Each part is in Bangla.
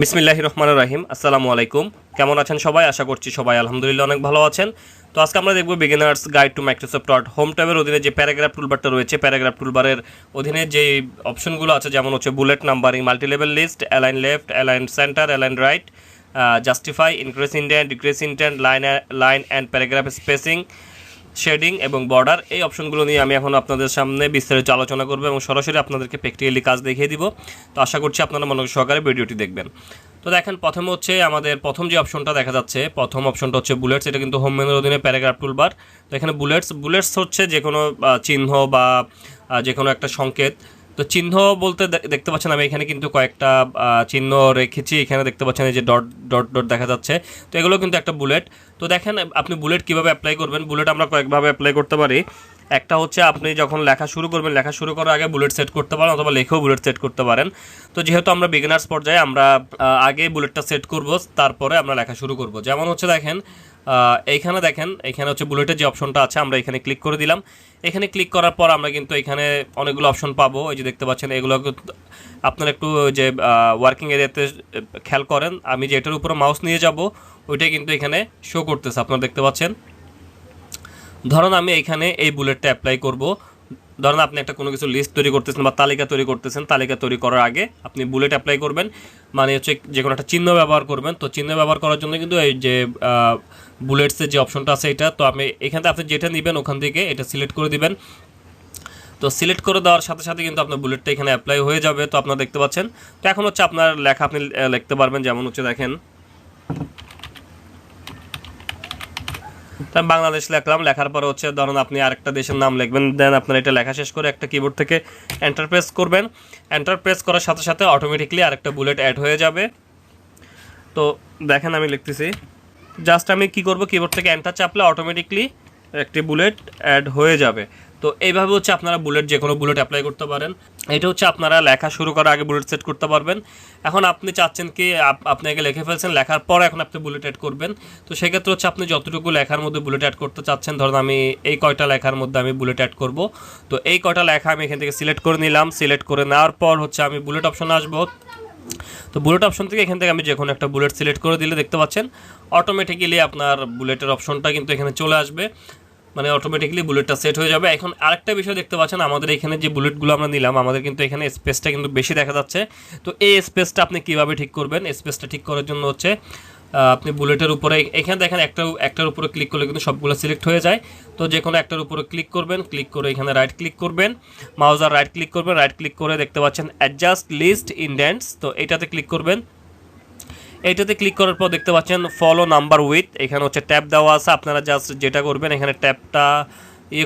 বিসমিল্লাহির রহমানির রহিম। আসসালামু আলাইকুম। কেমন আছেন সবাই? আশা করছি সবাই আলহামদুলিল্লাহ অনেক ভালো আছেন। তো আজকে আমরা দেখব beginner's guide to Microsoft Word home ট্যাবের অধীনে যে প্যারাগ্রাফ টুলবারটা রয়েছে, প্যারাগ্রাফ টুলবারের অধীনে যে অপশনগুলো আছে, যেমন হচ্ছে bullet numbering, multi level list, align left, align center, align right, justify, increase indent, decrease indent, line and paragraph spacing, shading এবং বর্ডার, এই অপশনগুলো নিয়ে আমি এখন আপনাদের সামনে বিস্তারিত আলোচনা করব এবং সরাসরি আপনাদেরকে প্র্যাকটিক্যালি কাজ দেখিয়ে দিব। তো আশা করছি আপনারা মনোযোগ সহকারে ভিডিওটি দেখবেন। তো দেখেন, প্রথমে হচ্ছে আমাদের প্রথম যে অপশনটা দেখা যাচ্ছে, প্রথম অপশনটা হচ্ছে বুলেটস। এটা কিন্তু হোম মেনুর অধীনে প্যারাগ্রাফ টুলবার। তো এখানে বুলেটস হচ্ছে যে কোনো চিহ্ন বা যে কোনো একটা সংকেত। তো চিহ্ন বলতে দেখতে পাচ্ছেন আমি এখানে কিন্তু কয়েকটা চিহ্ন রেখেছি। এখানে দেখতে পাচ্ছেন এই যে ডট ডট ডট দেখা যাচ্ছে। তো এগুলো কিন্তু একটা বুলেট। তো দেখেন আপনি বুলেট কীভাবে অ্যাপ্লাই করবেন। বুলেট আমরা কয়েকভাবে অ্যাপ্লাই করতে পারি। একটা হচ্ছে আপনি যখন লেখা শুরু করবেন, লেখা শুরু করার আগে বুলেট সেট করতে পারেন, অথবা লেখেও বুলেট সেট করতে পারেন। তো যেহেতু আমরা বিগিনার্স পর্যায়ে, আমরা আগে বুলেটটা সেট করব, তারপরে আমরা লেখা শুরু করব। যেমন হচ্ছে দেখেন, এইখানে দেখেন, এখানে হচ্ছে বুলেটের যে অপশনটা আছে, আমরা এখানে ক্লিক করে দিলাম। এখানে ক্লিক করার পর আমরা কিন্তু এখানে অনেকগুলো অপশন পাবো। এই যে দেখতে পাচ্ছেন, এগুলো আপনারা একটু যে ওয়ার্কিং এরিয়াতে খেয়াল করেন। আমি যে এটার উপরে মাউস নিয়ে যাব, ওইটাই কিন্তু এখানে শো করতেছে, আপনারা দেখতে পাচ্ছেন। ধরুন আমি এখানে এই বুলেটটা অ্যাপ্লাই করব। ধরুন আপনি একটা কোনো কিছু লিস্ট তৈরি করতেছেন বা তালিকা তৈরি করতেছেন। তালিকা তৈরি করার আগে আপনি বুলেট অ্যাপ্লাই করবেন, মানে হচ্ছে যে কোনো একটা চিহ্ন ব্যবহার করবেন। তো চিহ্ন ব্যবহার করার জন্য কিন্তু এই যে বুলেটসের যে অপশনটা আছে এটা, তো আমি এখান থেকে আপনি যেটা নেবেন ওখান থেকে এটা সিলেক্ট করে দিবেন। তো সিলেক্ট করে দেওয়ার সাথে সাথে কিন্তু আপনার বুলেটটা এখানে অ্যাপ্লাই হয়ে যাবে। তো আপনারা দেখতে পাচ্ছেন। তো এখন হচ্ছে আপনার লেখা আপনি লিখতে পারবেন। যেমন হচ্ছে দেখেন, আমি বাংলাদেশ লিখলাম। লেখার পরে হচ্ছে ধরুন আপনি আরেকটা দেশের নাম লিখবেন। দেন আপনার এটা লেখা শেষ করে একটা কিবোর্ড থেকে এন্টার প্রেস করবেন। এন্টার প্রেস করার সাথে সাথে অটোমেটিকলি আরেকটা বুলেট অ্যাড হয়ে যাবে। তো দেখেন আমি লিখতেছি, জাস্ট আমি কি করব, কিবোর্ড থেকে এন্টার চাপলে অটোমেটিকলি একটি বুলেট অ্যাড হয়ে যাবে। তো এইভাবে হচ্ছে আপনারা বুলেট, যে কোনো বুলেট অ্যাপ্লাই করতে পারেন। এটা হচ্ছে আপনারা লেখা শুরু করার আগে বুলেট সেট করতে পারবেন। এখন আপনি চাচ্ছেন কি, আপনি আগে লিখে ফেলছেন, লেখার পর এখন আপনি বুলেট অ্যাড করবেন। তো সেক্ষেত্রে হচ্ছে আপনি যতটুকু লেখার মধ্যে বুলেট অ্যাড করতে চাচ্ছেন, ধরুন আমি এই কয়টা লেখার মধ্যে আমি বুলেট অ্যাড করব। তো এই কয়টা লেখা আমি এখান থেকে সিলেক্ট করে নিলাম। সিলেক্ট করে নেওয়ার পর হচ্ছে আমি বুলেট অপশনে আসবো। তো বুলেট অপশন থেকে এখান থেকে আমি যে কোনো একটা বুলেট সিলেক্ট করে দিলে দেখতে পাচ্ছেন অটোমেটিক্যালি আপনার বুলেটের অপশনটা কিন্তু এখানে চলে আসবে, মানে অটোমেটিক্যালি বুলেটটা সেট হয়ে যাবে। এখন আরেকটা বিষয় দেখতে পাচ্ছেন, আমাদের এখানে যে বুলেটগুলো আমরা নিলাম, আমাদের কিন্তু এখানে স্পেসটা কিন্তু বেশি দেখা যাচ্ছে। তো এই স্পেসটা আপনি কীভাবে ঠিক করবেন? স্পেসটা ঠিক করার জন্য হচ্ছে আপনি বুলেটের উপরে এখানে দেখেন একটার উপরে ক্লিক করলে কিন্তু সবগুলো সিলেক্ট হয়ে যায়। তো যে কোনো একটার উপরে ক্লিক করবেন, ক্লিক করে এখানে রাইট ক্লিক করবেন, মাউজার রাইট ক্লিক করবেন। রাইট ক্লিক করে দেখতে পাচ্ছেন অ্যাডজাস্ট লিস্ট ইনডেন্টস, তো এটাতে ক্লিক করবেন। এইটাতে ক্লিক করার পর দেখতে পাচ্ছেন ফলো নাম্বার উইথ, এখানে হচ্ছে ট্যাব দেওয়া আছে। আপনারা জাস্ট যেটা করবেন, এখানে ট্যাবটা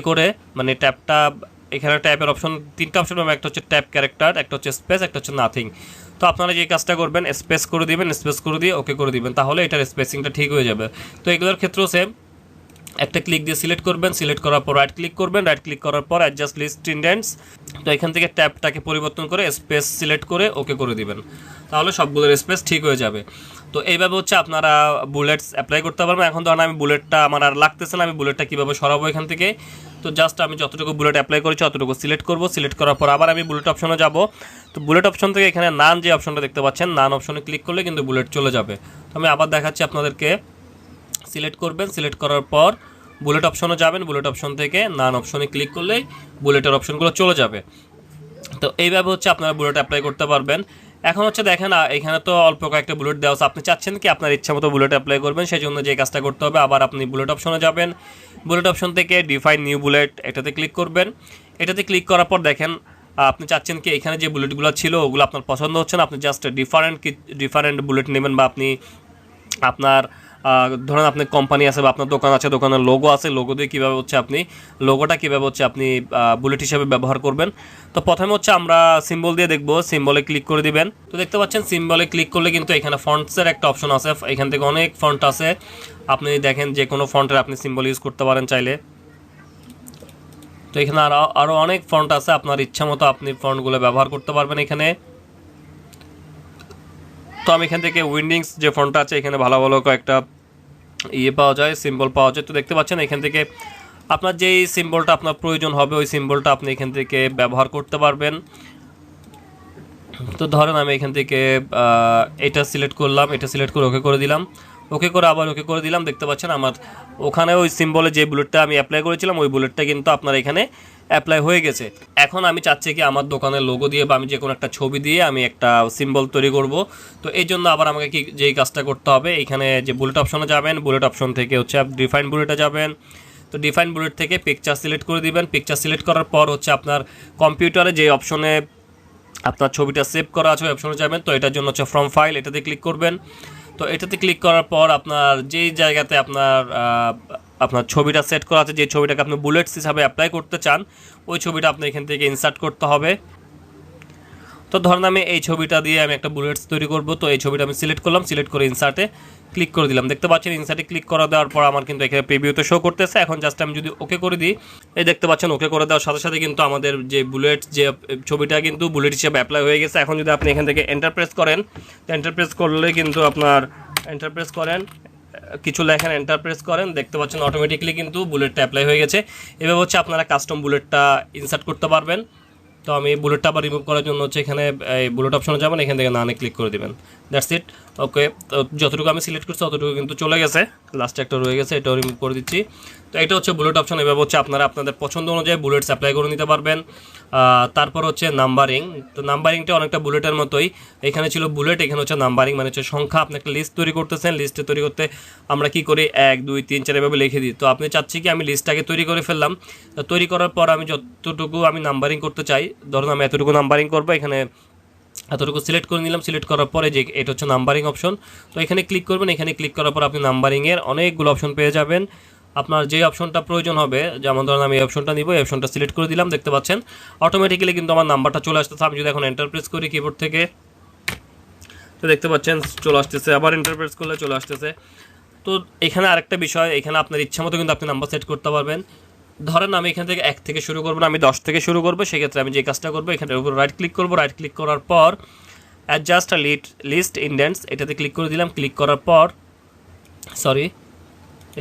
করে, মানে ট্যাবটা, এখানে ট্যাবের অপশন তিনটা অপশন পাবেন। একটা হচ্ছে ট্যাব ক্যারেক্টার, একটা হচ্ছে স্পেস, একটা হচ্ছে নাথিং। তো আপনারা যে কাজটা করবেন, স্পেস করে দিবেন, স্পেস করে দিয়ে ওকে করে দিবেন, তাহলে এটার স্পেসিংটা ঠিক হয়ে যাবে। তো এগুলোর ক্ষেত্রেও সেম, একটা ক্লিক দিয়ে সিলেক্ট করবেন, সিলেক্ট করার পর রাইট ক্লিক করবেন, রাইট ক্লিক করার পর অ্যাডজাস্ট লিস্ট ইনডেন্টস। তো এখান থেকে ট্যাবটাকে পরিবর্তন করে স্পেস সিলেক্ট করে ওকে করে দিবেন, তাহলে সবগুলোর স্পেস ঠিক হয়ে যাবে। তো এইভাবে হচ্ছে আপনারা বুলেটস অ্যাপ্লাই করতে পারবেন। এখন ধরুন আমি বুলেটটা আমার আর লাগতেছে না, আমি বুলেটটা কীভাবে সরাবো এখান থেকে। তো জাস্ট আমি যতটুকু বুলেট অ্যাপ্লাই করেছি অতটুকু সিলেক্ট করব। সিলেক্ট করার পর আবার আমি বুলেট অপশনে যাব। তো বুলেট অপশন থেকে এখানে নান যে অপশনটা দেখতে পাচ্ছেন, নান অপশনে ক্লিক করলে কিন্তু বুলেট চলে যাবে। তো আমি আবার দেখাচ্ছি আপনাদেরকে। সিলেক্ট করবেন, সিলেক্ট করার পর বুলেট অপশনে যাবেন, বুলেট অপশন থেকে নান অপশনে ক্লিক করলেই বুলেটের অপশনগুলো চলে যাবে। তো এইভাবে হচ্ছে আপনারা বুলেট অ্যাপ্লাই করতে পারবেন। এখন হচ্ছে দেখেন, এখানে তো অল্প কয়েকটা বুলেট দেওয়া আছে। আপনি চাচ্ছেন কি আপনার ইচ্ছা মতো বুলেট অ্যাপ্লাই করবেন, সেই জন্য যে কাজটা করতে হবে, আবার আপনি বুলেট অপশনে যাবেন। বুলেট অপশন থেকে ডিফাইন নিউ বুলেট, এটাতে ক্লিক করবেন। এটাতে ক্লিক করার পর দেখেন আপনি চাচ্ছেন কি এখানে যে বুলেটগুলো ছিল ওগুলো আপনার পছন্দ হচ্ছে না, আপনি জাস্ট ডিফারেন্ট বুলেট নেবেন, বা আপনি আপনার ধরেন আপনার কোম্পানি আছে বা আপনার দোকান আছে, দোকানের লোগো আছে, লোগো দিয়ে কীভাবে হচ্ছে আপনি লোগোটা কীভাবে হচ্ছে আপনি বুলেট হিসেবে ব্যবহার করবেন। তো প্রথমে হচ্ছে আমরা সিম্বল দিয়ে দেখব। সিম্বলে ক্লিক করে দিবেন। তো দেখতে পাচ্ছেন সিম্বলে ক্লিক করলে কিন্তু এখানে ফন্টসের একটা অপশন আছে। এখান থেকে অনেক ফন্ট আছে, আপনি দেখেন যে কোনো ফন্টের আপনি সিম্বল ইউজ করতে পারেন চাইলে। তো এখানে আরও অনেক ফন্ট আছে, আপনার ইচ্ছা মতো আপনি ফন্টগুলো ব্যবহার করতে পারবেন এখানে। তো আমি এখান থেকে উইন্ডিংস যে ফন্টটা আছে, এখানে ভালো ভালো কয়েকটা পাওয়া যায়, সিম্বল পাওয়া যায়। তো দেখতে পাচ্ছেন এখান থেকে আপনার যেই সিম্বলটা আপনার প্রয়োজন হবে ওই সিম্বলটা আপনি এখান থেকে ব্যবহার করতে পারবেন। তো ধরেন আমি এখান থেকে এটা সিলেক্ট করলাম, এটা সিলেক্ট করে ওকে করে দিলাম, ওকে করে আবার ওকে করে দিলাম। দেখতে পাচ্ছেন আমার ওখানে ওই সিম্বলে যে বুলেটটা আমি অ্যাপ্লাই করেছিলাম ওই বুলেটটা কিন্তু আপনার এখানে অ্যাপ্লাই হয়ে গেছে। এখন আমি চাচ্ছি কি আমার দোকানের লোগো দিয়ে বা আমি যে কোনো একটা ছবি দিয়ে আমি একটা সিম্বল তৈরি করব। তো এই জন্য আবার আমাকে কি যেই কাজটা করতে হবে, এখানে যে বুলেট অপশনে যাবেন, বুলেট অপশন থেকে হচ্ছে ডিফাইন বুলেটে যাবেন। তো ডিফাইন বুলেট থেকে পিকচার সিলেক্ট করে দিবেন। পিকচার সিলেক্ট করার পর হচ্ছে আপনার কম্পিউটারে যে অপশনে আপনার ছবিটা সেভ করা আছে ওই অপশনে যাবেন। তো এটার জন্য হচ্ছে ফ্রম ফাইল, এটাতে ক্লিক করবেন। তো এটাতে ক্লিক করার পর আপনার যেই জায়গাতে আপনার ছবিটা সেট করা আছে, যে ছবিটাকে আপনি বুলেটস হিসাবে অ্যাপ্লাই করতে চান ওই ছবিটা আপনি এখান থেকে ইনসার্ট করতে হবে। তো ধরেন আমি এই ছবিটা দিয়ে আমি একটা বুলেটস তৈরি করব। তো এই ছবিটা আমি সিলেক্ট করলাম, সিলেক্ট করে ইনসার্টে ক্লিক করে দিলাম। দেখতে পাচ্ছেন ইনসার্টে ক্লিক করে দেওয়ার পর আমার কিন্তু এখানে প্রিভিউতে শো করতেছে। এখন জাস্ট আমি যদি ওকে করে দিই, এই দেখতে পাচ্ছেন ওকে করে দেওয়ার সাথে সাথে কিন্তু আমাদের যে বুলেট যে ছবিটা কিন্তু বুলেট হিসেবে অ্যাপ্লাই হয়ে গেছে। এখন যদি আপনি এখান থেকে এন্টার প্রেস করেন, তো এন্টার প্রেস করলে কিন্তু আপনার এন্টার প্রেস করেন, কিছু লেখেন, এন্টার প্রেস করেন, দেখতে পাচ্ছেন অটোমেটিকলি কিন্তু বুলেটটা অ্যাপ্লাই হয়ে গেছে। এভাবে হচ্ছে আপনারা কাস্টম বুলেটটা ইনসার্ট করতে পারবেন। তো আমি বুলেটটা আবার রিমুভ করার জন্য হচ্ছে এখানে এই বুলেট অপশনে যাবেন, এখান থেকে নানে ক্লিক করে দেবেন। That's it. ওকে, তো যতটুকু আমি সিলেক্ট করছি ততটুকু কিন্তু চলে গেছে, লাস্টে একটা রয়ে গেছে, এটাও রিমুভ করে দিচ্ছি। তো এটা হচ্ছে বুলেট অপশন। এভাবে হচ্ছে আপনারা আপনাদের পছন্দ অনুযায়ী বুলেটস অ্যাপ্লাই করে নিতে পারবেন। তারপর হচ্ছে নাম্বারিং। তো নাম্বারিংটা অনেকটা বুলেটের মতোই, এখানে ছিল বুলেট, এখানে হচ্ছে নাম্বারিং, মানে হচ্ছে সংখ্যা। আপনি একটা লিস্ট তৈরি করতেছেন, লিস্টে তৈরি করতে আমরা কি করি 1 2 3 4 এভাবে লিখে দিই। তো আপনি চাচ্ছি কি আমি লিস্টটাকে তৈরি করে ফেললাম। তো তৈরি করার পর আমি যতটুকু আমি নাম্বারিং করতে চাই, ধরুন আমি এতটুকু নাম্বারিং করবো, এখানে এতটুকু সিলেক্ট করে নিলাম। সিলেক্ট করার পরে যে এটা হচ্ছে নাম্বারিং অপশন, তো এখানে ক্লিক করবেন। এখানে ক্লিক করার পর আপনি নাম্বারিংয়ের অনেকগুলো অপশন পেয়ে যাবেন। আপনার যে অপশনটা প্রয়োজন হবে, যেমন ধরুন আমি এই অপশনটা নিব, এই অপশনটা সিলেক্ট করে দিলাম। দেখতে পাচ্ছেন অটোমেটিক্যালি কিন্তু আমার নাম্বারটা চলে আসতেছে। আমি যদি এখন এন্টার প্রেস করি কিবোর্ড থেকে, তো দেখতে পাচ্ছেন চলে আসতেছে, আবার এন্টার প্রেস করলে চলে আসতেছে। তো এখানে আরেকটা বিষয়, এখানে আপনার ইচ্ছা মতো কিন্তু আপনি নাম্বার সেট করতে পারবেন। ধরেন আমি এখান থেকে 1 থেকে শুরু করবো না, আমি 10 থেকে শুরু করবো। সেক্ষেত্রে আমি যে কাজটা করবো, এখানের উপর রাইট ক্লিক করবো। রাইট ক্লিক করার পর অ্যাডজাস্ট লিস্ট ইন্ডেন্টস, এটাতে ক্লিক করে দিলাম। ক্লিক করার পর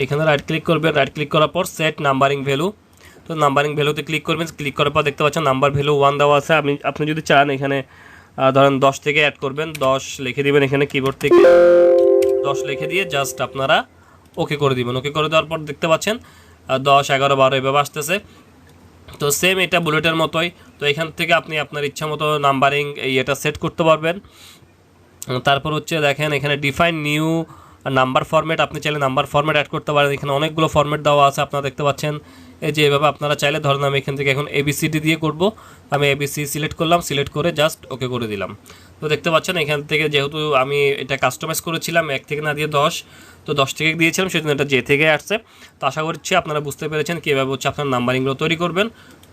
এখানে রাইট ক্লিক করবেন। রাইট ক্লিক করার পর সেট নাম্বারিং ভ্যালু, তো নাম্বারিং ভ্যালুতে ক্লিক করবেন। ক্লিক করার পর দেখতে পাচ্ছেন নাম্বার ভ্যালু 1 দেওয়া আছে। আপনি যদি চান এখানে ধরেন 10 থেকে অ্যাড করবেন, 10 লিখে দিবেন। এখানে কিবোর্ড থেকে 10 লিখে দিয়ে জাস্ট আপনারা ওকে করে দিবেন। ওকে করে দেওয়ার পর দেখতে পাচ্ছেন 10 11 12 এভাবে আসতেছে। তো সেম এটা বুলেটের মতোই। তো এখান থেকে আপনি আপনার ইচ্ছা মতো নাম্বারিং এটা সেট করতে পারবেন। তারপর হচ্ছে দেখেন এখানে ডিফাইন নিউ নাম্বার ফরম্যাট, আপনি চাইলে নাম্বার ফরম্যাট অ্যাড করতে পারেন। এখানে অনেকগুলো ফরম্যাট দেওয়া আছে, আপনারা দেখতে পাচ্ছেন। এই যে এভাবে আপনারা চাইলে, ধরেন আমি এখান থেকে এখন এবিসিডি দিয়ে করব, আমি এবিসি সিলেক্ট করলাম, সিলেক্ট করে জাস্ট ওকে করে দিলাম। তো দেখতে পাচ্ছেন এখান থেকে যেহেতু আমি এটা কাস্টমাইজ করেছিলাম 1 থেকে না দিয়ে 10, তো 10 থেকে দিয়েছিলাম, সেজন্য এটা যে থেকে আসছে। তো আশা করছি আপনারা বুঝতে পেরেছেন কীভাবে হচ্ছে আপনার নাম্বারিংগুলো তৈরি করবেন।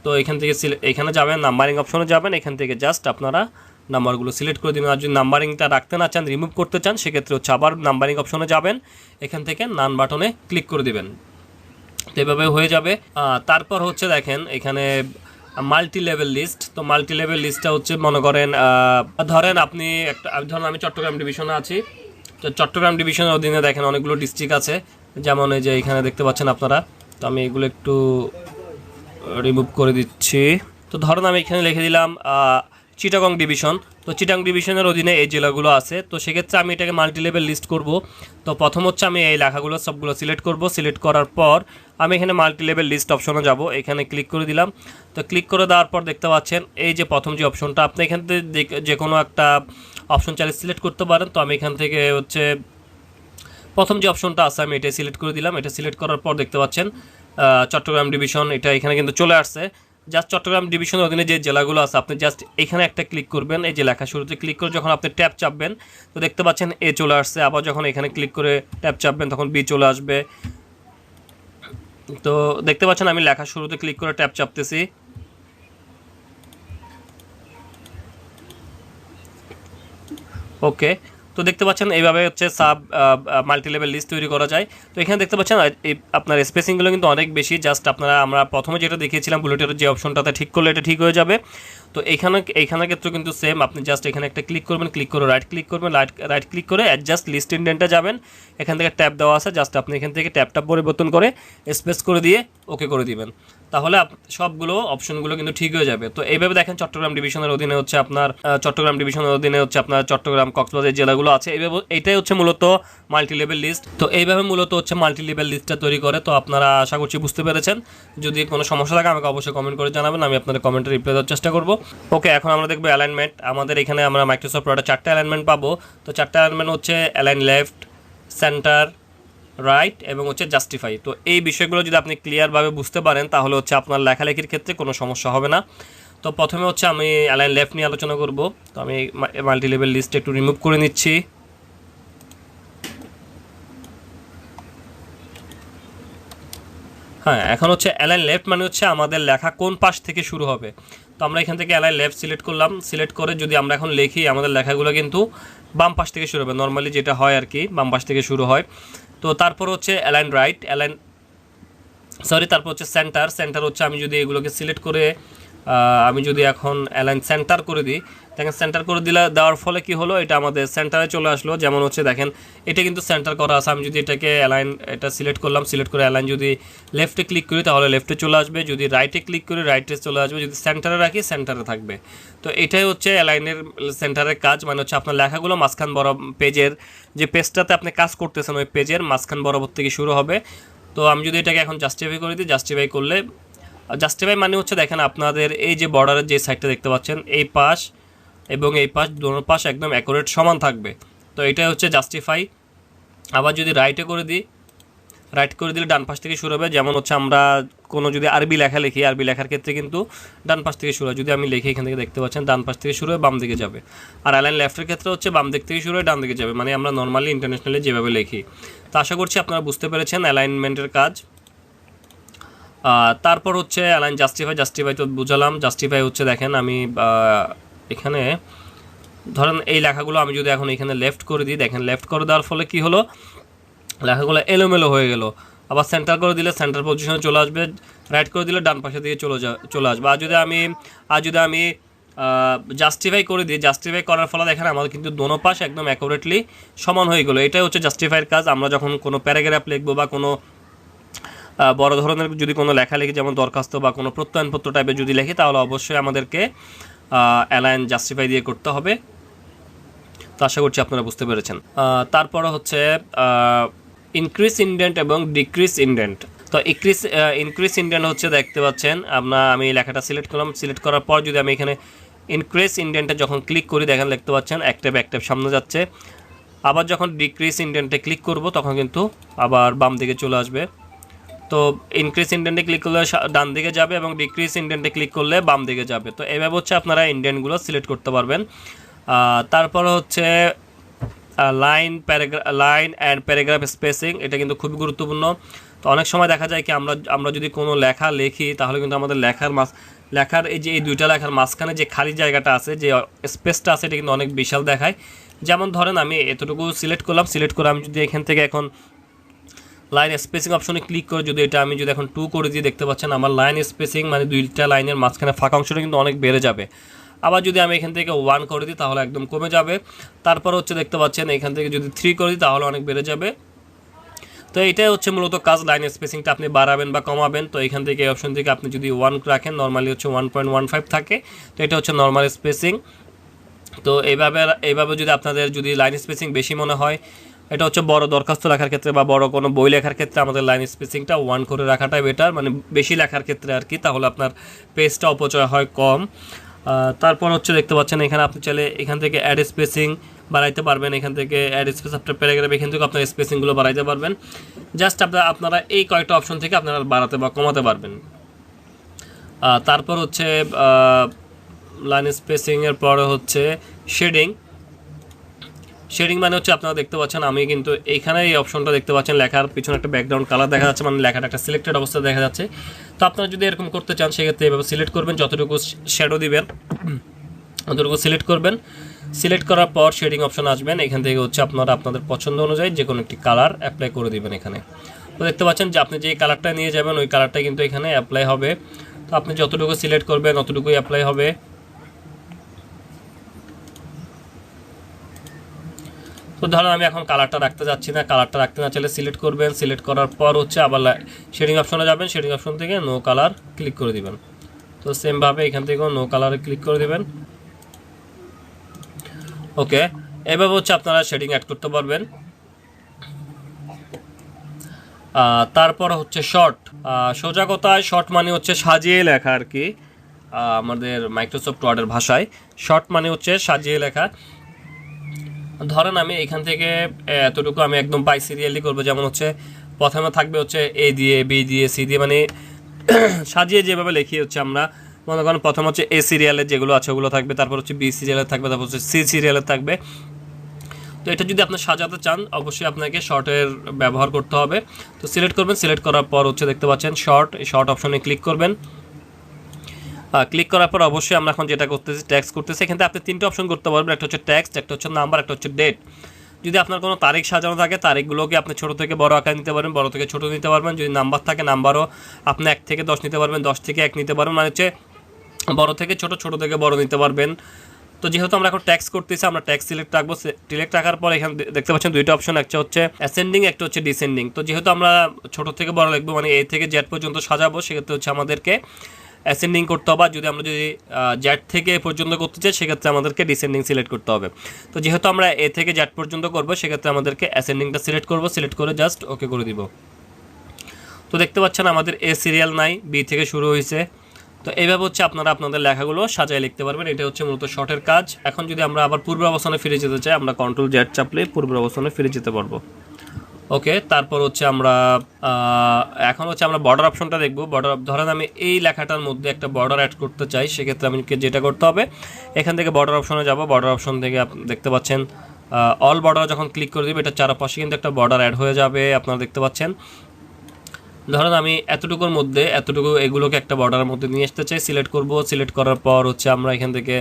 তো এখান থেকে এখানে যাবেন, নাম্বারিং অপশনে যাবেন, এখান থেকে জাস্ট আপনারা নাম্বারগুলো সিলেক্ট করে দেবেন। আর যদি নাম্বারিংটা রাখতে না চান, রিমুভ করতে চান, সেক্ষেত্রে হচ্ছে আবার নাম্বারিং অপশনে যাবেন, এখান থেকে নান বাটনে ক্লিক করে দেবেন। তো এভাবে হয়ে যাবে। তারপর হচ্ছে দেখেন এখানে মাল্টি লেভেল লিস্ট। তো মাল্টি লেভেল লিস্টটা হচ্ছে মনে করেন ধরেন আপনি ধরেন আমি চট্টগ্রাম ডিভিশনে আছি। তো চট্টগ্রাম ডিভিশনের অধীনে দেখেন অনেকগুলো ডিস্ট্রিক্ট আছে, যেমন এই যে এখানে দেখতে পাচ্ছেন আপনারা। তো আমি এগুলো একটু রিমুভ করে দিচ্ছি। তো ধরেন আমি এখানে লিখে দিলাম চিটাগং ডিভিশন। তো চিটাগং ডিভিশনের অধীনে এই জেলাগুলো আছে। তো সেক্ষেত্রে আমি এটাকে মাল্টি লেভেল লিস্ট করব। তো প্রথম হচ্ছে আমি এই লেখাগুলো সবগুলো সিলেক্ট করব। সিলেক্ট করার পর আমি এখানে মাল্টি লেভেল লিস্ট অপশনে যাব, এখানে ক্লিক করে দিলাম। তো ক্লিক করে দেওয়ার পর দেখতে পাচ্ছেন এই যে প্রথম যে অপশনটা, আপনি এখান থেকে যে কোনো একটা অপশন চাইলে সিলেক্ট করতে পারেন। তো আমি এখান থেকে হচ্ছে প্রথম যে অপশনটা আছে আমি এটাই সিলেক্ট করে দিলাম। এটা সিলেক্ট করার পর দেখতে পাচ্ছেন চট্টগ্রাম ডিভিশন, এটা এখানে কিন্তু চলে আসছে। জাস্ট চট্টগ্রাম ডিভিশনের অধীনে যে জেলাগুলো আছে আপনি জাস্ট এখানে একটা ক্লিক করবেন, এই যে লেখা শুরুতে ক্লিক করে যখন আপনি ট্যাব চাপবেন, তো দেখতে পাচ্ছেন এ চলে আসছে। আবার যখন এখানে ক্লিক করে ট্যাব চাপবেন তখন বি চলে আসবে। তো দেখতে পাচ্ছেন আমি লেখা শুরুতে ক্লিক করে ট্যাব চাপতেছি। ওকে, তো দেখতে পাচ্ছেন এইভাবে হচ্ছে সাব মাল্টি লেভেল লিস্ট তৈরি করা যায়। তো এখানে দেখতে পাচ্ছেন আপনার স্পেসিংগুলো কিন্তু অনেক বেশি। জাস্ট আমরা প্রথমে যেটা দেখিয়েছিলাম বুলেটের যে অপশনটাতে ঠিক করলে এটা ঠিক হয়ে যাবে। তো এইখানের ক্ষেত্রে কিন্তু সেম, আপনি জাস্ট এখানে একটা ক্লিক করবেন, ক্লিক করে রাইট ক্লিক করবেন, রাইট ক্লিক করে অ্যাডজাস্ট লিস্ট ইন্ডেন্টে যাবেন। এখান থেকে ট্যাব দেওয়া আছে, জাস্ট আপনি এখান থেকে ট্যাবটা পরিবর্তন করে স্পেস করে দিয়ে ওকে করে দিবেন। তাহলে সবগুলো অপশনগুলো কিন্তু ঠিক হয়ে যাবে। তো এইভাবে দেখেন চট্টগ্রাম ডিভিশনের অধীনে হচ্ছে আপনার চট্টগ্রাম কক্সবাজার জেলাগুলো আছে। এইভাবে এইটাই হচ্ছে মূলত মাল্টি লেভেল লিস্ট। তো এইভাবে মূলত হচ্ছে মাল্টি লেভেল লিস্টটা তৈরি করে। তো আপনারা আশা করছি বুঝতে পেরেছেন। যদি কোনো সমস্যা থাকে আমাকে অবশ্যই কমেন্ট করে জানাবেন, আমি আপনাদের কমেন্টে রিপ্লাই দেওয়ার চেষ্টা করব। ওকে, এখন আমরা দেখবো অ্যালাইনমেন্ট। আমাদের এখানে আমরা মাইক্রোসফট ওয়ার্ডে 4টা অ্যালাইনমেন্ট পাবো। তো 4টা অ্যালাইনমেন্ট হচ্ছে অ্যালাইন লেফট, সেন্টার, রাইট এবং হচ্ছে জাস্টিফাই। তো এই বিষয়গুলো যদি আপনি ক্লিয়ারভাবে বুঝতে পারেন তাহলে হচ্ছে আপনার লেখালেখির ক্ষেত্রে কোনো সমস্যা হবে না। তো প্রথমে হচ্ছে আমি অ্যালাইন লেফট নিয়ে আলোচনা করব। তো আমি মাল্টি লেভেল লিস্ট একটু রিমুভ করে নিচ্ছি। হ্যাঁ, এখন হচ্ছে অ্যালাইন লেফট মানে হচ্ছে আমাদের লেখা কোন পাশ থেকে শুরু হবে। তো আমরা এখান থেকে অ্যালাইন লেফট সিলেক্ট করলাম। সিলেক্ট করে যদি আমরা এখন লিখি আমাদের লেখাগুলো কিন্তু বাম পাশ থেকে শুরু হবে, নর্মালি যেটা হয় আর কি, বাম পাশ থেকে শুরু হয়। তো তারপর হচ্ছে অ্যালাইন রাইট, তারপর হচ্ছে সেন্টার হচ্ছে আমি যদি এগুলোকে সিলেক্ট করে আমি যদি এখন অ্যালাইন সেন্টার করে দিই, দেখেন সেন্টার করে দেওয়ার ফলে কি হলো, এটা আমাদের সেন্টারে চলে আসলো। যেমন হচ্ছে দেখেন এটা কিন্তু সেন্টার করা আছে। আমি যদি এটাকে এটা সিলেক্ট করলাম, সিলেক্ট করে অ্যালাইন যদি লেফটে ক্লিক করি তাহলে লেফটে চলে আসবে, যদি রাইটে ক্লিক করি রাইটে চলে আসবে, যদি সেন্টারে রাখি সেন্টারে থাকবে। তো এটাই হচ্ছে অ্যালাইনের সেন্টারের কাজ, মানে হচ্ছে আপনার লেখাগুলো মাঝখান পেজের যে পেজটাতে আপনি কাজ করতেছেন ওই পেজের মাঝখান বরাবর থেকে শুরু হবে। তো আমি যদি এটাকে এখন জাস্টিফাই করে দিই, জাস্টিফাই করলে জাস্টিফাই মানে হচ্ছে দেখেন আপনাদের এই যে বর্ডারের যে সাইডটা দেখতে পাচ্ছেন এই পাশ এবং এই পাশ দোনো পাশ একদম অ্যাকুরেট সমান থাকবে। তো এটাই হচ্ছে জাস্টিফাই। আবার যদি রাইটে করে দিই, রাইট করে দিলে ডান পাশ থেকে শুরু হবে। যেমন হচ্ছে আমরা কোনো যদি আরবি লেখা লিখি, আরবি লেখার ক্ষেত্রে কিন্তু ডান পাশ থেকে শুরু হয়। যদি আমি লিখি এখান থেকে দেখতে পাচ্ছেন ডান পাশ থেকে শুরু হয়ে বাম দিকে যাবে। আর অ্যালাইন লেফটের ক্ষেত্রে হচ্ছে বাম দিক থেকে শুরু হয়ে ডান দিকে যাবে, মানে আমরা নর্মালি ইন্টারন্যাশনালি যেভাবে লিখি। তো আশা করছি আপনারা বুঝতে পেরেছেন অ্যালাইনমেন্টের কাজ। তারপর হচ্ছে অ্যালাইন জাস্টিফাই তো বুঝালাম। জাস্টিফাই হচ্ছে দেখেন আমি এখানে ধরেন এই লেখাগুলো আমি যদি এখন এখানে লেফট করে দিই, দেখেন লেফট করে দেওয়ার ফলে কি হলো, লেখাগুলো এলোমেলো হয়ে গেল। আবার সেন্টার করে দিলে সেন্টার পজিশনে চলে আসবে, রাইট করে দিলে ডান পাশে দিয়ে চলে আসবে। আর যদি আমি জাস্টিফাই করে দিই, জাস্টিফাই করার ফলে দেখেন আমাদের কিন্তু দোনো পাশ একদম অ্যাকুরেটলি সমান হয়ে গেলো। এটাই হচ্ছে জাস্টিফাইয়ের কাজ। আমরা যখন কোনো প্যারাগ্রাফ লিখবো বা কোনো বড় ধরনের যদি কোনো লেখালেখি যেমন দরখাস্ত বা কোনো প্রত্যয়নপত্র টাইপের যদি লিখি তাহলে অবশ্যই আমাদেরকে অ্যালাইন জাস্টিফাই দিয়ে করতে হবে। তো আশা করছি আপনারা বুঝতে পেরেছেন। তারপরে হচ্ছে ইনক্রিজ ইনডেন্ট এবং ডিক্রিজ ইনডেন্ট। তো ইনক্রিজ ইনডেন্ট হচ্ছে দেখতে পাচ্ছেন আমি লেখাটা সিলেক্ট করলাম, সিলেক্ট করার পর যদি আমি এখানে ইনক্রিজ ইনডেন্টে যখন ক্লিক করি দেখেন দেখতে পাচ্ছেন এক ট্যাব সামনে যাচ্ছে। আবার যখন ডিক্রিজ ইনডেন্টে ক্লিক করব তখন কিন্তু আবার বাম দিকে চলে আসবে। তো ইনক্রিজ ইনডেন্টে ক্লিক করলে ডান দিকে যাবে এবং ডিক্রিজ ইনডেন্টে ক্লিক করলে বাম দিকে যাবে। তো এইভাবে হচ্ছে আপনারা ইনডেন্টগুলো সিলেক্ট করতে পারবেন। তারপর হচ্ছে লাইন অ্যান্ড প্যারাগ্রাফ স্পেসিং, এটা কিন্তু খুবই গুরুত্বপূর্ণ। তো অনেক সময় দেখা যায় কি আমরা যদি কোনো লেখা লিখি তাহলে কিন্তু আমাদের লেখার এই দুইটা লেখার মাঝখানে যে খালি জায়গাটা আছে, যে স্পেসটা আছে, এটা কিন্তু অনেক বিশাল দেখায়। যেমন ধরেন আমি এতটুকু সিলেক্ট করলাম, সিলেক্ট করে আমি যদি এখান থেকে এখন লাইন স্পেসিং অপশনে ক্লিক করে যদি আমি যদি এখন 2 করে দিয়ে দেখতে পাচ্ছেন আমার লাইন স্পেসিং মানে দুইটা লাইনের মাঝখানে ফাঁকা অংশটা কিন্তু অনেক বেড়ে যাবে। আবার যদি আমি এখান থেকে 1 করে দিই তাহলে একদম কমে যাবে। তারপর হচ্ছে দেখতে পাচ্ছেন এখান থেকে যদি 3 করে দিই তাহলে অনেক বেড়ে যাবে। তো এটাই হচ্ছে মূলত কাজ, লাইন স্পেসিংটা আপনি বাড়াবেন বা কমাবেন। তো এখান থেকে এই অপশন থেকে আপনি যদি 1 রাখেন, নর্মালি হচ্ছে 1.15 থাকে, তো এটা হচ্ছে নর্মাল স্পেসিং। তো এইভাবে যদি আপনাদের যদি লাইন স্পেসিং বেশি মনে হয়, এটা হচ্ছে বড় দরখাস্ত লেখার ক্ষেত্রে বা বড় কোনো বই লেখার ক্ষেত্রে আমাদের লাইন স্পেসিংটা 1 করে রাখাটাই বেটার, মানে বেশি লেখার ক্ষেত্রে আর কি, তাহলে আপনার পেজটা অপচয় হয় কম। তারপর হচ্ছে দেখতে পাচ্ছেন এখানে আপনি চাইলে এখান থেকে অ্যাড স্পেসিং বাড়াইতে পারবেন, এখান থেকে অ্যাড স্পেস আফটার প্যারাগ্রাফ এখান থেকে আপনার স্পেসিংগুলো বাড়াইতে পারবেন। জাস্ট আপনারা এই কয়েকটা অপশন থেকে আপনারা বাড়াতে বা কমাতে পারবেন। তারপর হচ্ছে লাইন স্পেসিংয়ের পরে হচ্ছে শেডিং মানে হচ্ছে আপনারা দেখতে পাচ্ছেন আমি কিন্তু এইখানে এই অপশনটা দেখতে পাচ্ছেন, লেখার পিছনে একটা ব্যাকগ্রাউন্ড কালার দেখা যাচ্ছে, মানে লেখাটা একটা সিলেক্টেড অবস্থায় দেখা যাচ্ছে। তো আপনারা যদি এরকম করতে চান সেক্ষেত্রে এভাবে সিলেক্ট করবেন, যতটুকু শ্যাডো দিবেন ততটুকু সিলেক্ট করবেন। সিলেক্ট করার পর শেডিং অপশন আসবেন, এখান থেকে হচ্ছে আপনারা আপনাদের পছন্দ অনুযায়ী যে কোনো একটি কালার অ্যাপ্লাই করে দিবেন এখানে। তো দেখতে পাচ্ছেন যে আপনি যে কালারটা নিয়ে যাবেন ওই কালারটা কিন্তু এখানে অ্যাপ্লাই হবে। তো আপনি যতটুকু সিলেক্ট করবেন ততটুকুই অ্যাপ্লাই হবে। তো ধরুন আমি এখন কালারটা রাখতে যাচ্ছি না, কালারটা রাখতে না চাইলে সিলেক্ট করবেন, সিলেক্ট করার পর হচ্ছে আবার শেডিং অপশনে যাবেন, শেডিং অপশন থেকে নো কালার ক্লিক করে দিবেন। তো সেমভাবে এখান থেকেও নো কালারে ক্লিক করে দিবেন। ওকে, এভাবে হচ্ছে আপনারা শেডিং অ্যাড করতে পারবেন। তারপর হচ্ছে শর্ট, সোজা কথায় শর্ট মানে হচ্ছে সাজিয়ে লেখা আর কি, আমাদের মাইক্রোসফট ওয়ার্ডের ভাষায় শর্ট মানে হচ্ছে সাজিয়ে লেখা। ধরেন আমি এখান থেকে এতটুকু আমি একদম বাই সিরিয়ালি করবো, যেমন হচ্ছে প্রথমে থাকবে হচ্ছে এ দিয়ে, বি দিয়ে, সি দিয়ে, মানে সাজিয়ে যেভাবে লিখি হচ্ছে আমরা মনে করেন প্রথম হচ্ছে এ সিরিয়ালের যেগুলো আছে ওগুলো থাকবে, তারপর হচ্ছে বি সিরিয়ালের থাকবে, তারপর হচ্ছে সি সিরিয়ালের থাকবে। তো এটা যদি আপনি সাজাতে চান অবশ্যই আপনাকে শর্টের ব্যবহার করতে হবে। তো সিলেক্ট করবেন, সিলেক্ট করার পর হচ্ছে দেখতে পাচ্ছেন শর্ট, এই শর্ট অপশনে ক্লিক করবেন। ক্লিক করার পর অবশ্যই আমরা এখন যেটা করতেছি ট্যাক্স করতেছি, এখানে আপনি তিনটে অপশন করতে পারবেন, একটা হচ্ছে ট্যাক্স, একটা হচ্ছে নাম্বার, একটা হচ্ছে ডেট। যদি আপনার কোনো তারিখ সাজানো থাকে তারিখগুলোকে আপনি ছোটো থেকে বড় আকার নিতে পারবেন, বড় থেকে ছোটো নিতে পারবেন। যদি নাম্বার থাকে নাম্বারও আপনি 1 থেকে 10 নিতে পারবেন, 10 থেকে 1 নিতে পারবেন, মানে হচ্ছে বড় থেকে ছোট, ছোট থেকে বড় নিতে পারবেন। তো যেহেতু আমরা এখন ট্যাক্স করতেছি আমরা ট্যাক্স সিলেক্ট রাখবো, সিলেক্ট রাখার পর এখানে দেখতে পাচ্ছেন দুইটা অপশন, একটা হচ্ছে অ্যাসেন্ডিং, একটা হচ্ছে ডিসেন্ডিং। তো যেহেতু আমরা ছোট থেকে বড় লিখবো মানে এ থেকে জেড পর্যন্ত সাজাবো, সেক্ষেত্রে হচ্ছে আমাদেরকে অ্যাসেন্ডিং করতে হবে। যদি আমরা জেড থেকে এ পর্যন্ত করতে চাই সেক্ষেত্রে আমাদেরকে ডিসেন্ডিং সিলেক্ট করতে হবে। তো যেহেতু আমরা এ থেকে জেড পর্যন্ত করবো সেক্ষেত্রে আমাদেরকে অ্যাসেন্ডিংটা সিলেক্ট করবো, সিলেক্ট করে জাস্ট ওকে করে দিব। তো দেখতে পাচ্ছেন আমাদের এ সিরিয়াল নাই, বি থেকে শুরু হয়েছে। তো এইভাবে হচ্ছে আপনারা আপনাদের লেখাগুলো সাজায় লিখতে পারবেন। এটা হচ্ছে মূলত শর্টের কাজ। এখন যদি আমরা আবার পূর্বের অবস্থানে ফিরে যেতে চাই আমরা কন্ট্রোল জেড চাপলে পূর্বের অবস্থানে ফিরে যেতে পারবো। ওকে, তারপর হচ্ছে আমরা এখন হচ্ছে আমরা বর্ডার অপশনটা দেখব। বর্ডার, ধরেন আমি এই লেখাটার মধ্যে একটা বর্ডার অ্যাড করতে চাই, সেক্ষেত্রে আমি যেটা করতে হবে এখান থেকে বর্ডার অপশনে যাব। বর্ডার অপশন থেকে দেখতে পাচ্ছেন অল বর্ডার যখন ক্লিক করে দেবে এটা চারপাশে কিন্তু একটা বর্ডার অ্যাড হয়ে যাবে, আপনারা দেখতে পাচ্ছেন। ধরেন আমি এতটুকুর মধ্যে এতটুকু এগুলোকে একটা বর্ডারের মধ্যে নিয়ে আসতে চাই, সিলেক্ট করব। সিলেক্ট করার পর হচ্ছে আমরা এখান থেকে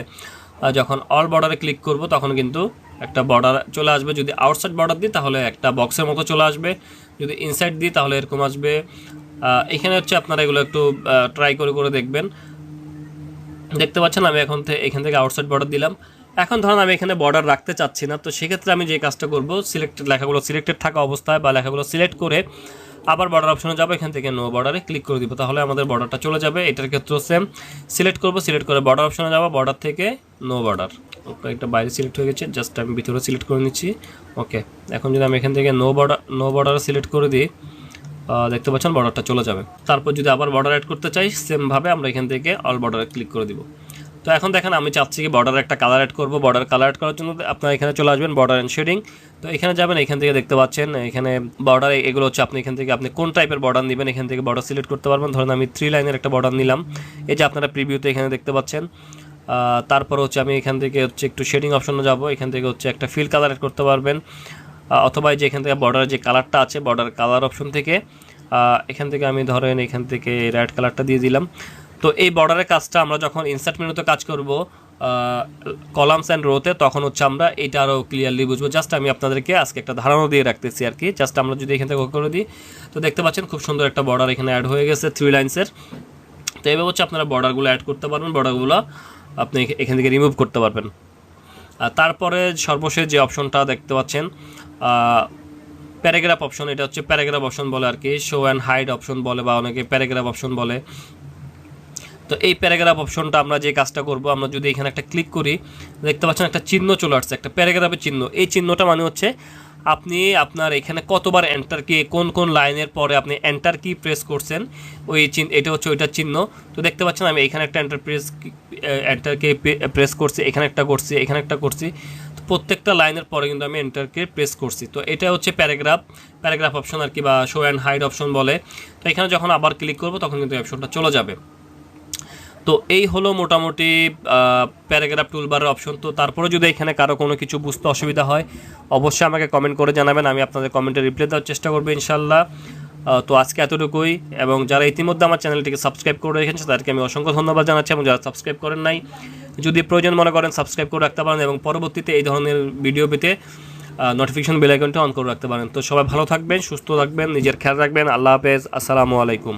যখন অল বর্ডারে ক্লিক করব তখন কিন্তু একটা বর্ডার চলে আসবে। যদি আউটসাইড বর্ডার দিই তাহলে একটা বক্সের মতো চলে আসবে, যদি ইনসাইড দিই তাহলে এরকম আসবে। এখানে হচ্ছে আপনারা এগুলো একটু ট্রাই করে দেখবেন। দেখতে পাচ্ছেন আমি এখান থেকে আউটসাইড বর্ডার দিলাম। এখন ধরুন আমি এখানে বর্ডার রাখতে চাচ্ছি না, তো সেক্ষেত্রে আমি যে কাজটা করব লেখাগুলো সিলেক্টেড থাকা অবস্থায় বা লেখাগুলো সিলেক্ট করে আবার বর্ডার অপশনে যাবো, এখান থেকে নো বর্ডারে ক্লিক করে দিব, তাহলে আমাদের বর্ডারটা চলে যাবে। এটার ক্ষেত্রেও সেম, সিলেক্ট করব, সিলেক্ট করে বর্ডার অপশনে যাবো, বর্ডার থেকে নো বর্ডার। ওকে, একটা বাইরে সিলেক্ট হয়ে গেছে, জাস্ট আমি ভিতরে সিলেক্ট করে নিচ্ছি। ওকে, এখন যদি আমি এখান থেকে নো বর্ডার সিলেক্ট করে দিই দেখতে পাচ্ছেন বর্ডারটা চলে যাবে। তারপর যদি আবার বর্ডার অ্যাড করতে চাই সেমভাবে আমরা এখান থেকে অল বর্ডারে ক্লিক করে দিব। তো এখন দেখেন আমি চাচ্ছি কি বর্ডারে একটা কালার অ্যাড করবো। বর্ডার কালার অ্যাড করার জন্য আপনারা এখানে চলে আসবেন বর্ডার অ্যান্ড শেডিং। তো এখানে যাবেন, এখান থেকে দেখতে পাচ্ছেন এখানে বর্ডার এগুলো হচ্ছে আপনি এখান থেকে আপনি কোন টাইপের বর্ডার নেবেন এখান থেকে বর্ডার সিলেক্ট করতে পারবেন। ধরেন আমি 3 লাইনের একটা বর্ডার নিলাম, এই যে আপনারা প্রিভিউতে এখানে দেখতে পাচ্ছেন। তারপর হচ্ছে আমি এখান থেকে হচ্ছে একটু শেডিং অপশনে যাব, এখান থেকে হচ্ছে একটা ফিল কালার অ্যাড করতে পারবেন, অথবা যে এখান থেকে বর্ডারের যে কালারটা আছে বর্ডার কালার অপশন থেকে এখান থেকে আমি ধরেন এখান থেকে রেড কালারটা দিয়ে দিলাম। তো এই বর্ডারের কাজটা আমরা যখন ইনসার্ট মেনুতে কাজ করব কলামস অ্যান্ড রোতে তখন হচ্ছে আমরা এটা আরও ক্লিয়ারলি বুঝবো। জাস্ট আমি আপনাদেরকে আজকে একটা ধারণা দিয়ে রাখতেছি আর কি। জাস্ট আমরা যদি এখান থেকে করে দিই তো দেখতে পাচ্ছেন খুব সুন্দর একটা বর্ডার এখানে অ্যাড হয়ে গেছে 3 লাইন্সের। তো এইভাবে হচ্ছে আপনারা বর্ডারগুলো অ্যাড করতে পারবেন, বর্ডারগুলো আপনি এখান থেকে রিমুভ করতে পারবেন। তারপরে সর্বশেষ যে অপশনটা দেখতে পাচ্ছেন প্যারাগ্রাফ অপশন, এটা হচ্ছে প্যারাগ্রাফ অপশন বলে আর কি, শো অ্যান্ড হাইড অপশন বলে বা অনেকে প্যারাগ্রাফ অপশন বলে। তো এই প্যারাগ্রাফ অপশনটা আমরা যে কাজটা করব, আমরা যদি এখানে একটা ক্লিক করি দেখতে পাচ্ছেন একটা চিহ্ন চলে আসছে, একটা প্যারাগ্রাফের চিহ্ন। এই চিহ্নটা মানে হচ্ছে আপনি আপনার এখানে কতবার এন্টার কি কোন কোন লাইনের পরে আপনি এন্টার কি প্রেস করছেন ওই এটা হচ্ছে ওইটার চিহ্ন। তো দেখতে পাচ্ছেন আমি এখানে একটা এন্টারকে প্রেস করছি, এখানে একটা করছি, এখানে একটা করছি। তো প্রত্যেকটা লাইনের পরে কিন্তু আমি এন্টারকে প্রেস করছি। তো এটা হচ্ছে প্যারাগ্রাফ অপশন আর কি, বা শো অ্যান্ড হাইড অপশন বলে। তো এখানে যখন আবার ক্লিক করব তখন কিন্তু অপশনটা চলে যাবে। তো এই হলো মোটামুটি প্যারাগ্রাফ টুলবারের অপশন। তো তারপরে যদি এখানে কারো কোনো কিছু বুঝতে অসুবিধা হয় অবশ্যই আমাকে কমেন্ট করে জানাবেন, আমি আপনাদের কমেন্টে রিপ্লাই দেওয়ার চেষ্টা করবো ইনশাল্লাহ। তো আজকে এতটুকুই, এবং যারা ইতিমধ্যে আমার চ্যানেলটিকে সাবস্ক্রাইব করে রেখেছে তাদেরকে আমি অসংখ্য ধন্যবাদ জানাচ্ছি, এবং যারা সাবস্ক্রাইব করেন নাই যদি প্রয়োজন মনে করেন সাবস্ক্রাইব করে রাখতে পারেন, এবং পরবর্তীতে এই ধরনের ভিডিও পেতে নোটিফিকেশন বেল আইকনটা অন করে রাখতে পারেন। তো সবাই ভালো থাকবেন, সুস্থ থাকবেন, নিজের খেয়াল রাখবেন। আল্লাহ হাফেজ, আসসালামু আলাইকুম।